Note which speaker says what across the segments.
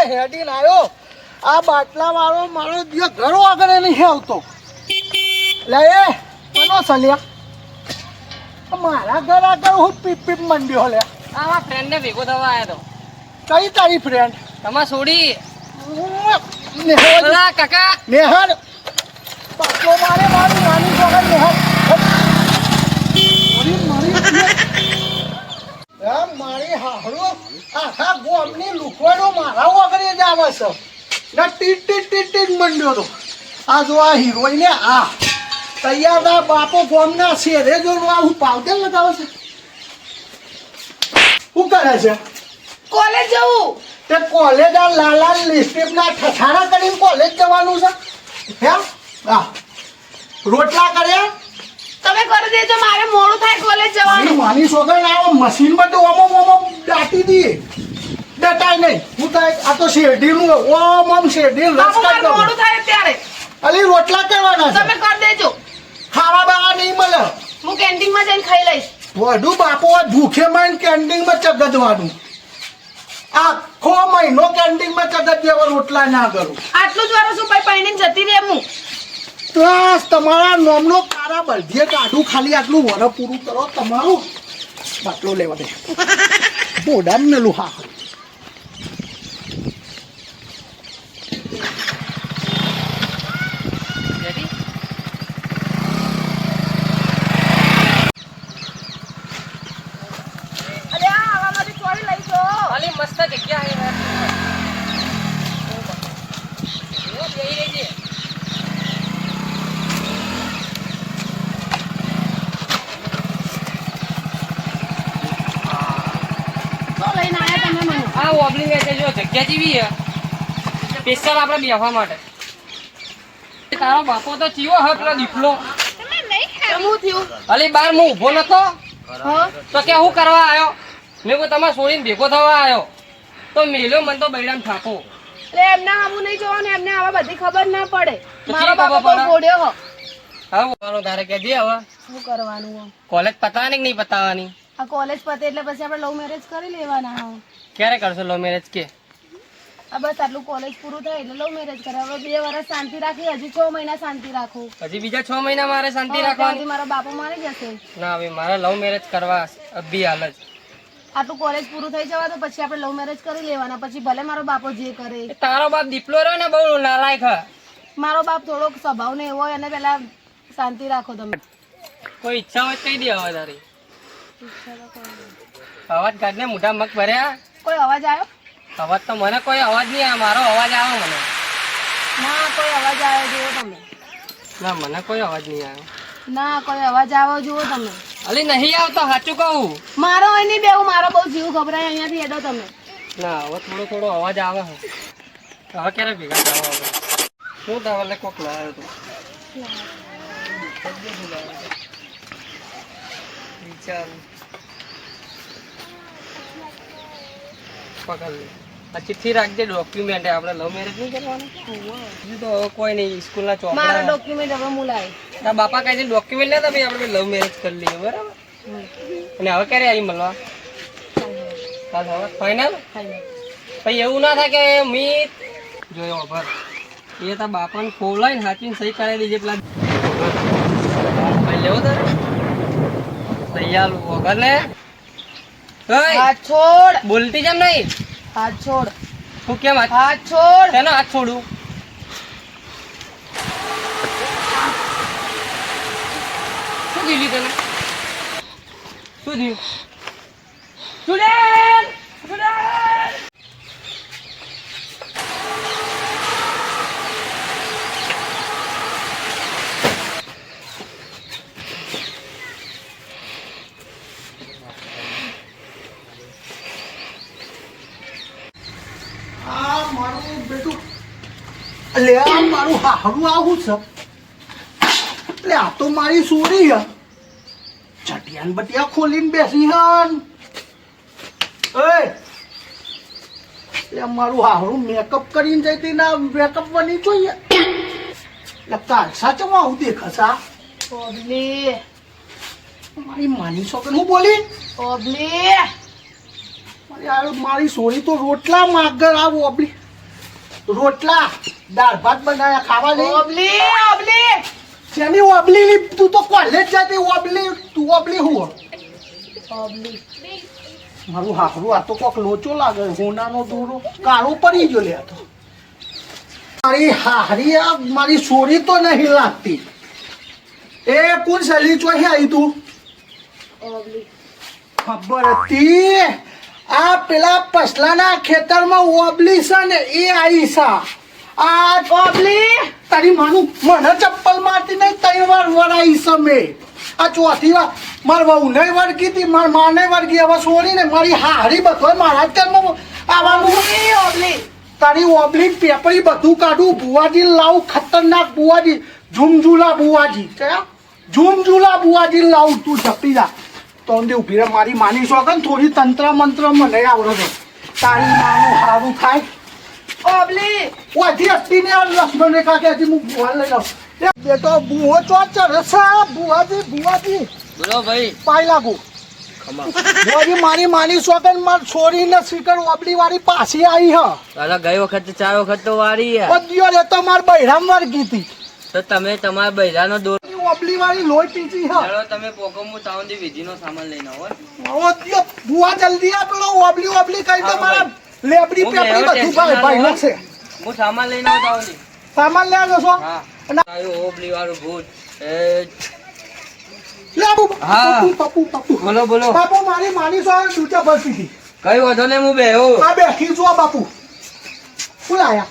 Speaker 1: હેડી લાયો આ બાટલા વાળો મારો દિયો ઘરો આગળ નહીં આવતો લે એ કોનો સલ્યા મારા ઘર આગળ હું પીપ પીપ મંડ્યો લે
Speaker 2: આવા ફ્રેન્ડ ને ભેગો થવા આવ્યો તો
Speaker 1: કઈ તારી ફ્રેન્ડ
Speaker 2: તમાર છોડી
Speaker 1: નેહર
Speaker 2: કાકા
Speaker 1: નેહર પાછો મારે મારી નાની છોકરી નેહર મારી હાહરો આખા ગોમની લુકવાનો મારા વગર જ આવે છે ને ટીટ ટીટ ટીટ ટીટ મંડ્યો તો આ જો આ હિરોઈને આ તૈયાર ના બાપો ગોમના શેરે જોડવા હું પાવતે લગાવે છે શું કરે છે
Speaker 3: કોલેજ જવું
Speaker 1: તે કોલેજ આ લાલા લિપસ્ટિક ના ઠઠાણા કરીને કોલેજ જવાનું છે હે આ રોટલા કર્યા
Speaker 3: તમે કરી દેજો મારે મોડું થાય કોલેજ જવાનું
Speaker 1: માની છોકરા આવો મશીન માં તો ઓમો દાટી દીએ બેટાય નહીં હું થાય આ તો શેરડીનું ઓમ શેરડી રસ
Speaker 3: બાપુ મારે
Speaker 1: કાઢો
Speaker 3: મોડું થાય ત્યારે
Speaker 1: અલી રોટલા કરવાના છે
Speaker 3: તમે કરી દેજો
Speaker 1: ખાવા બાવા નહીં મળે
Speaker 3: હું કેન્ટીન માં જઈને ખાઈ લઈશ
Speaker 1: વધુ બાપો ભૂખે માં કેન્ટીન માં ચગદવાનું આખો મહિનો કેન્ટીન માં ચગદ જેવા રોટલા ના કરું
Speaker 3: આટલું જ વારો શું ભાઈ પૈણીને જતી રહે હું
Speaker 1: બસ તમારા નોમનો કારા બળદીએ કાઢું ખાલી આટલું વર પૂરું કરો તમારું બાટલો લેવા દે બોડામ મેલું હા
Speaker 3: અરે આ આવામાંથી ચોરી લઈશો
Speaker 2: ખાલી મસ્ત જગ્યા હે જઈ રહી છે
Speaker 3: તો લઈને આયા તમે મને
Speaker 2: આ ઓબલિંગ છે જો જગ્યા જેવી હે સ્પેશિયલ આપણે બેસવા માટે તારો બાપો તો ચીવો હે પેલો દીપલો
Speaker 3: શું થયું
Speaker 2: અલી બાર હું ઊભો નતો
Speaker 3: હા
Speaker 2: તો કે હું કરવા આવ્યો મેં કોઈ તમારે છોડીને ભેગો થવા આવ્યો તો મેલ્યો મને તો બૈરામ ઠાકો
Speaker 3: એટલે એમને આવું નહીં જોવાનું એમને આવા બધી ખબર ના પડે
Speaker 2: તો
Speaker 3: મારો
Speaker 2: કેવી
Speaker 3: બાપો
Speaker 2: ખબર
Speaker 3: બહુ
Speaker 2: પડે?
Speaker 3: ગોડ્યો હો
Speaker 2: હવે મારો તારે કે જે હવે
Speaker 3: શું કરવાનું હો?
Speaker 2: કોલેજ પતાવવાની કે નહીં પતાવવાની
Speaker 3: આ કોલેજ પતે એટલે પછી આપણે લવ મેરેજ કરી લેવાના હો
Speaker 2: ક્યારે કરશો લો મેરેજ કે
Speaker 3: આ બસ આટલું કોલેજ પૂરું થાય એટલે લવ મેરેજ કરે હવે 2 વર્ષ શાંતિ રાખી હજી 6 મહિના શાંતિ રાખો
Speaker 2: હજી બીજા 6 મહિના મારે શાંતિ
Speaker 3: ત્યાંથી
Speaker 2: રાખવાની
Speaker 3: મારો બાપો મારી જશે
Speaker 2: ના હવે મારે લવ મેરેજ કરવા અભી હાલ જ
Speaker 3: આટલું કોલેજ પૂરું થઈ જવા તો પછી આપણે લવ મેરેજ કરી લેવાના પછી ભલે મારો બાપો જે કરે
Speaker 2: એ તારો બાપ દીપલો રહ્યો ને બહુ નાલાયક હે
Speaker 3: મારો બાપ થોડોક સ્વભાવ ને એવો હોય અને પેલા શાંતિ રાખો તમે
Speaker 2: કોઈ ઈચ્છા હોય તો કહી દે હવે તારી અવાજ કાઢને મોઢા મગ ભર્યા
Speaker 3: કોઈ અવાજ આવ્યો
Speaker 2: અવાજ તો મને કોઈ અવાજ નહીં આવે મારો અવાજ આવે મને
Speaker 3: ના કોઈ અવાજ આવ્યો જુઓ તમે
Speaker 2: ના મને કોઈ અવાજ નહીં આવે
Speaker 3: ના કોઈ અવાજ આવ્યો જુઓ તમે
Speaker 2: અલી નહીં આવતો સાચું કહું
Speaker 3: મારો હોય નહીં બેવું મારો બહુ જીવ ગભરાય અહીંયાથી હેડો તમે
Speaker 2: ના હવે થોડો અવાજ આવે છે હવે ક્યારે ભેગા થવા હવે શું તાવલે કોક લાવ્યો તો વિચાર પકડ લે આ ચિઠ્ઠી રાખજે ડોક્યુમેન્ટ આપણે લવ મેરેજ નહીં કરવાનું બીજું તો હવે કોઈ નહીં સ્કૂલના
Speaker 3: મારો
Speaker 2: ચોપડા
Speaker 3: ડોક્યુમેન્ટ હવે મુલાય
Speaker 2: તારા બાપા કહે છે ડોક્યુમેન્ટ લેતા ભાઈ આપણે લવ મેરેજ કરી લઈએ બરાબર અને હવે ક્યારે આવી મળવા કાલ હવે ફાઇનલ પછી એવું ના થાય કે મીત જોયો ભર એ તારા બાપાને ખોલાઈને સાચવીને સહી કરાવી દેજે પેલા ભાઈ લેવો તારે તૈયાર વગર ને
Speaker 3: હાથ છોડ
Speaker 2: બોલતી જેમ નહીં
Speaker 3: હાથ છોડ
Speaker 2: હું કેમ
Speaker 3: હાથ છોડ
Speaker 2: તેનો હાથ છોડું શું થયું તને શું થયું સ્ટુડન્ટ સ્ટુડન્ટ
Speaker 1: આ મારું બેટું લે આ મારું હાહરું આવું છે એટલે આ તો મારી સોરી હે ચટિયાન બટિયા ખોલીને બેસી હન એ એટલે મારું હાહરું મેકઅપ કરીને જઈતી ના મેકઅપ બની જોઈએ એટલે કાલસા ચમાં આવું દેખાશા
Speaker 3: ઓબલી
Speaker 1: મારી માની છોકરી હું બોલી
Speaker 3: ઓબલી
Speaker 1: મારી સોરી તો રોટલા માગર આવું ઓબલી રોટલા દાળ ભાત બનાવ્યા ખાવા નહીં
Speaker 3: ઓબલી ઓબલી
Speaker 1: શેની ઓબલી ની? તું તો કોલેજ જતી ઓબલી, તું ઓબલી હું
Speaker 3: ઓબલી
Speaker 1: મારું હાકરું આ તો કોક લોચો લાગે હોનાનો દોરો કાળો પડી ગયો લે આ તો મારી હારી આ મારી સોરી તો નહીં લાગતી એ કોણ સલી ચોહી આવી તું
Speaker 3: ઓબલી
Speaker 1: ખબર હતી આ પેલા પસલાના ખેતરમાં ઓબલી છે ને એ આવી છે આ ઓબલી તારી માનું મને ચપ્પલ મારતી નહીં 3 વાર વરાઈ છે મેં આ ચોથી વાર મારા વહુ નહીં વળગી હતી મારા મા નહીં વળગી હવે છોડીને મારી હારી બધો મારા અત્યારમાં આવવાનું
Speaker 3: ઓબલી
Speaker 1: તારી ઓબલી પેપરી બધું કાઢું બુવાજી લાવું ખતરનાક બુવાજી ઝુમઝુલા બુવાજી ઝુમઝુલા બુવાજી લાવું તું જપી જા તો અંદે ઉભી રહે મારી માની શોખન થોડી તંત્ર મંત્ર મને આવડે છે તારી માનું સારું થાય
Speaker 3: ઓબલી
Speaker 1: ઓથી અટ્ટી ને લક્ષ્મણ રેખા કે હજી હું બુવા લઈ લઉં એ બેટો બુવો ચો ચરસા બુવાજી બુવાજી
Speaker 2: બોલો ભાઈ
Speaker 1: પાય લાગુ
Speaker 2: ખમા
Speaker 1: બુવાજી મારી માની શોખન માર છોરીને સ્વીકાર ઓબલી વાળી પાછી આવી હ
Speaker 2: અલા ગઈ વખત 4 વખત તો વારી હે
Speaker 1: બદિયો રે તો માર બૈરામ વર્ગી હતી
Speaker 2: તો તમે તમારા બૈરાનો દોર
Speaker 1: ઓબલી વાળી લોહી પીધી હ
Speaker 2: ચાલો તમે પોકમુ તાવંદી વિધિનો સામાન લઈને આવો
Speaker 1: ઓદિયો બુવા જલ્દી આ પેલો ઓબલી ઓબલી કહી તો
Speaker 2: હા,
Speaker 1: મારા
Speaker 2: ભાઈ.
Speaker 1: લેબડી
Speaker 2: હું
Speaker 1: પેપડી
Speaker 2: બેહો
Speaker 1: બધું
Speaker 2: ટેન્શન
Speaker 1: ભાઈ
Speaker 2: ના
Speaker 1: ભાઈ
Speaker 2: લો.
Speaker 1: નાખશે
Speaker 2: હું સામાન લઈને આવો તાવંદી
Speaker 1: સામાન લે આવ્યો છો
Speaker 2: હા
Speaker 1: અને
Speaker 2: આયો ઓબલી વાળું ભૂત એ
Speaker 1: લે બાપુ
Speaker 2: હા.
Speaker 1: પપ્પુ પપ્પુ
Speaker 2: બોલો બોલો
Speaker 1: બાપુ મારી માની સો દૂચા ભરતી હતી
Speaker 2: કઈ વાંધો ને હું બેહો
Speaker 1: આ બેઠી છો બાપુ શું લાયા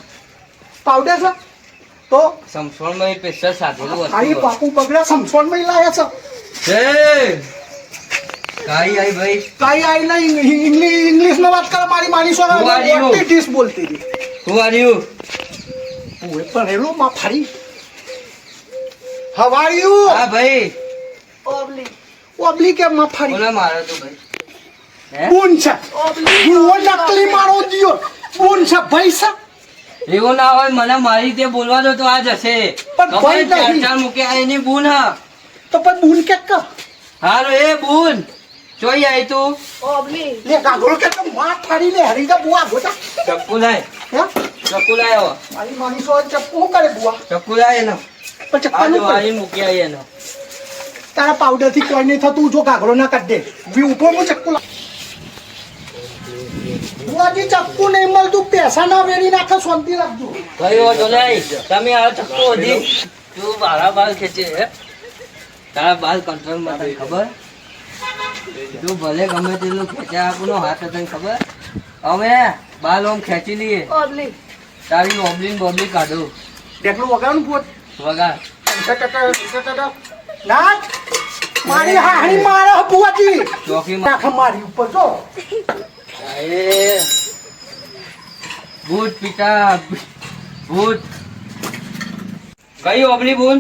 Speaker 1: પાવડર છે તો
Speaker 2: સમસોણમાં સ્પેશિયલ સાધેલું
Speaker 1: આઈ
Speaker 2: વસ્તુ
Speaker 1: બાપુ પગડા સમસોન માં લાયા છે
Speaker 2: છે કાઈ આઈ ભાઈ
Speaker 1: કઈ આઈ નહીં ઇંગ્લિશ માં વાત કરે મારી માની સો
Speaker 2: Who are you?
Speaker 1: મોટી ડીશ બોલતી હતી
Speaker 2: Who are you?
Speaker 1: ઓય પણ એલો માં ફરી હાઉ આર યુ
Speaker 2: હા ભાઈ
Speaker 3: ઓબલી
Speaker 1: ઓબલી કે માં ફરી
Speaker 2: બોલો મારો તો ભાઈ હે
Speaker 1: બુન છે બુઓ નકલી મારો દિયો બુન છે ભાઈ છે
Speaker 2: એવું ના હોય મને મારી રીતે બોલવા દો તો આ જશે
Speaker 1: પણ ભાઈ
Speaker 2: ખબર
Speaker 1: નહીં.
Speaker 2: 4 મૂકે આ એની બૂન હા
Speaker 1: તો પણ બુન કે ક
Speaker 2: હાલો એ બૂન જોઈ આઈ તું
Speaker 3: ઓબલી
Speaker 1: લે ગાગરો કે તો માં ફરી લે હરી જા બુઆ ગોતા
Speaker 2: ચપ્પુ લાય
Speaker 1: હે
Speaker 2: ચપ્પુ લાયો
Speaker 1: મારી માની સો ચપ્પુ કરે બુઆ
Speaker 2: ચપ્પુ લાય એનો
Speaker 1: પણ ચપ્પા
Speaker 2: આ
Speaker 1: નું
Speaker 2: જો આઈ મૂકી આઈ એનો
Speaker 1: તારા પાવડર થી કોઈ નહીં થતું જો ગાગરો ના કાઢ દે વી ઉભો હું ચપ્પુ લા બુઆજી ચપ્પુ નહીં મળતું પૈસા ના વેરી નાખે શાંતિ રાખજો
Speaker 2: કયો તો લઈ તમે આ ચપ્પુ હતી તું મારા બાલ ખેંચે હે તારા બાલ કંટ્રોલ માં તને ખબર તું ભલે ગમે તેટલું ખેંચ્યા આપણો હાથ તને ખબર અમે બાલ ઓમ ખેંચી લઈએ
Speaker 3: ઓબલી
Speaker 2: તારી ઓબલીન બોબલી કાઢો
Speaker 1: દેખલું વગાડનું પોત
Speaker 2: વગા
Speaker 1: ના મારી હાહણી મારા બુઆજી
Speaker 2: ચોકીમાં
Speaker 1: નાખ મારી ઉપર જો
Speaker 2: એ ભૂત પિતા ભૂત કઈ ઓબલી બોલ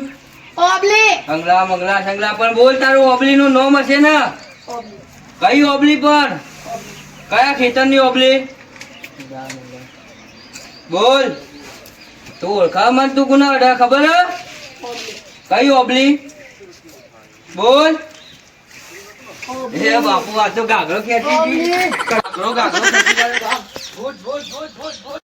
Speaker 3: ઓબલી
Speaker 2: અંગલા મંગલા સંગલા પણ બોલ તારું ઓબલી નું નામ હશે ને
Speaker 3: ઓબલી
Speaker 2: કઈ ઓબલી પર કયા ખેતરની ઓબલી બોલ તું ઓળખા મન તું કોના અડા ખબર હે
Speaker 3: ઓબલી
Speaker 2: કઈ ઓબલી બોલ એ બાપુ આ તો ગાગરો ખેંચી ગઈ ગાગરો ખેંચી ગયો. ભૂત ભૂત ભૂત ભૂત ભૂત